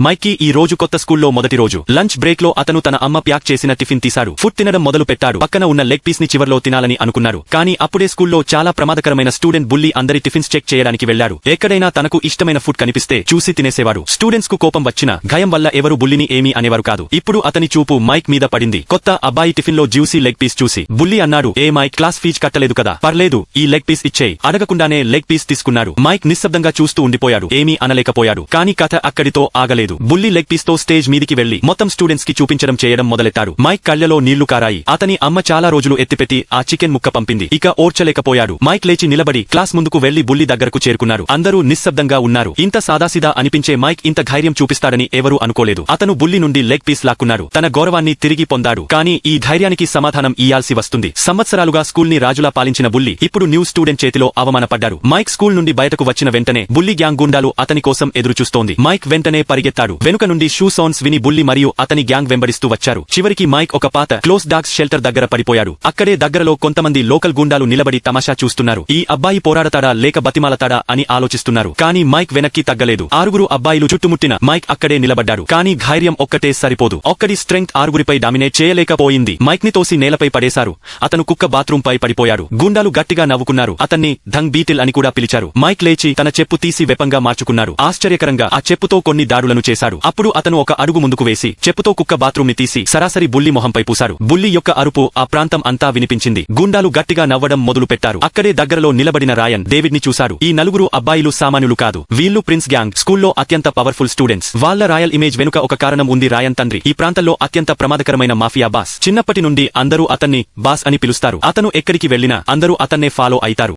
Mic కి ఈ రోజు కొత్త స్కూల్లో మొదటి రోజు. లంచ్ బ్రేక్ లో అతను తన అమ్మ ప్యాక్ చేసిన టిఫిన్ తీశారు. ఫుడ్ తినడం మొదలు పెట్టాడు. పక్కన ఉన్న లెగ్ పీస్ ని చివర్లో తినాలని అనుకున్నారు. కానీ అప్పుడే స్కూల్లో చాలా ప్రమాదకరమైన స్టూడెంట్ బుల్లీ అందరి టిఫిన్స్ చెక్ చేయడానికి వెళ్లాడు. ఎక్కడైనా తనకు ఇష్టమైన ఫుడ్ కనిపిస్తే చూసి తినేసేవాడు. స్టూడెంట్స్ కు కోపం వచ్చినా భయం వల్ల ఎవరు బుల్లిని ఏమీ అనేవారు కాదు. ఇప్పుడు అతని చూపు మైక్ మీద పడింది. కొత్త అబ్బాయి టిఫిన్ లో జ్యూసీ లెగ్ పీస్ చూసి బుల్లీ అన్నాడు, ఏ మైక్, క్లాస్ ఫీజు కట్టలేదు కదా, పర్లేదు ఈ లెగ్ పీస్ ఇచ్చేయ్. అడగకుండానే లెగ్ పీస్ తీసుకున్నాడు. మైక్ నిశ్శబ్దంగా చూస్తూ ఉండిపోయాడు. ఏమీ అనలేకపోయాడు. కానీ కథ అక్కడితో ఆగలేదు. బుల్లీ లెగ్ పీస్ తో స్టేజ్ మీదికి వెళ్లి మొత్తం స్టూడెంట్స్ కి చూపించడం చేయడం మొదలెట్టాడు. మైక్ కళ్లలో నీళ్లు కారాయి. అతని అమ్మ చాలా రోజులు ఎత్తిపెట్టి ఆ చికెన్ ముక్క పంపింది. ఇక ఓర్చలేకపోయాడు. మైక్ లేచి నిలబడి క్లాస్ ముందుకు వెళ్లి బుల్లీ దగ్గరకు చేరుకున్నారు. అందరూ నిశ్శబ్దంగా ఉన్నారు. ఇంత సాదాసీదా అనిపించే మైక్ ఇంత ధైర్యం చూపిస్తాడని ఎవరూ అనుకోలేదు. అతను బుల్లీ నుండి లెగ్ పీస్ లాక్కున్నాడు. తన గౌరవాన్ని తిరిగి పొందాడు. కానీ ఈ ధైర్యానికి సమాధానం ఇయ్యాల్సి వస్తుంది. సంవత్సరాలుగా స్కూల్ ని రాజులా పాలించిన బుల్లీ ఇప్పుడు న్యూ స్టూడెంట్ చేతిలో అవమానపడ్డాడు. మైక్ స్కూల్ నుండి బయటకు వచ్చిన వెంటనే బుల్లీ గ్యాంగ్ గుండాలు అతని కోసం ఎదురుచూస్తోంది. మైక్ వెంటనే పరిగెత్తాడు. వెనుక నుండి షూ సౌండ్స్ విని బుల్లీ మరియు అతని గ్యాంగ్ వెంబడిస్తూ వచ్చారు. చివరికి మైక్ ఒక పాత క్లోజ్ డాగ్స్ షెల్టర్ దగ్గర పడిపోయాడు. అక్కడే దగ్గరలో కొంతమంది లోకల్ గుండాలు నిలబడి తమాషా చూస్తున్నారు. ఈ అబ్బాయి పోరాడతాడా లేక బతిమాలతాడా అని ఆలోచిస్తున్నారు. కానీ మైక్ వెనక్కి తగ్గలేదు. ఆరుగురు అబ్బాయిలు చుట్టుముట్టిన మైక్ అక్కడే నిలబడ్డాడు. కానీ ధైర్యం ఒక్కటే సరిపోదు. ఒక్కడి స్ట్రెంగ్త్ ఆరుగురిపై డామినేట్ చేయలేకపోయింది. మైక్ ని తోసి నేలపై పడేశారు. అతను కుక్క బాత్రూం పై పడిపోయాడు. గుండాలు గట్టిగా నవ్వుకున్నారు. అతన్ని ధంగ్ బీటిల్ అని కూడా పిలిచారు. మైక్ లేచి తన చెప్పు తీసి వెపంగా మార్చుకున్నారు. ఆశ్చర్యకరంగా ఆ చెప్పుతో కొన్ని దాడులను చేశాడు. అప్పుడు అతను ఒక అడుగు ముందుకు వేసి చెప్పుతో కుక్క బాత్రూం ని తీసి సరాసరి బుల్లీ మొహంపై పూశారు. బుల్లీ యొక్క అరుపు ఆ ప్రాంతం అంతా వినిపించింది. గుండాలు గట్టిగా నవ్వడం మొదలు పెట్టారు. అక్కడే దగ్గరలో నిలబడిన రాయన్ డేవిడ్ ని చూశారు. ఈ నలుగురు అబ్బాయిలు సామాన్యులు కాదు. వీళ్ళు ప్రిన్స్ గ్యాంగ్, స్కూల్లో అత్యంత పవర్ఫుల్ స్టూడెంట్స్. వాళ్ళ రాయల్ ఇమేజ్ వెనుక ఒక కారణం ఉంది. రాయన్ తండ్రి ఈ ప్రాంతంలో అత్యంత ప్రమాదకరమైన మాఫియా బాస్. చిన్నప్పటి నుండి అందరూ అతన్ని బాస్ అని పిలుస్తారు. అతను ఎక్కడికి వెళ్లినా అందరూ అతన్నే ఫాలో అయితారు.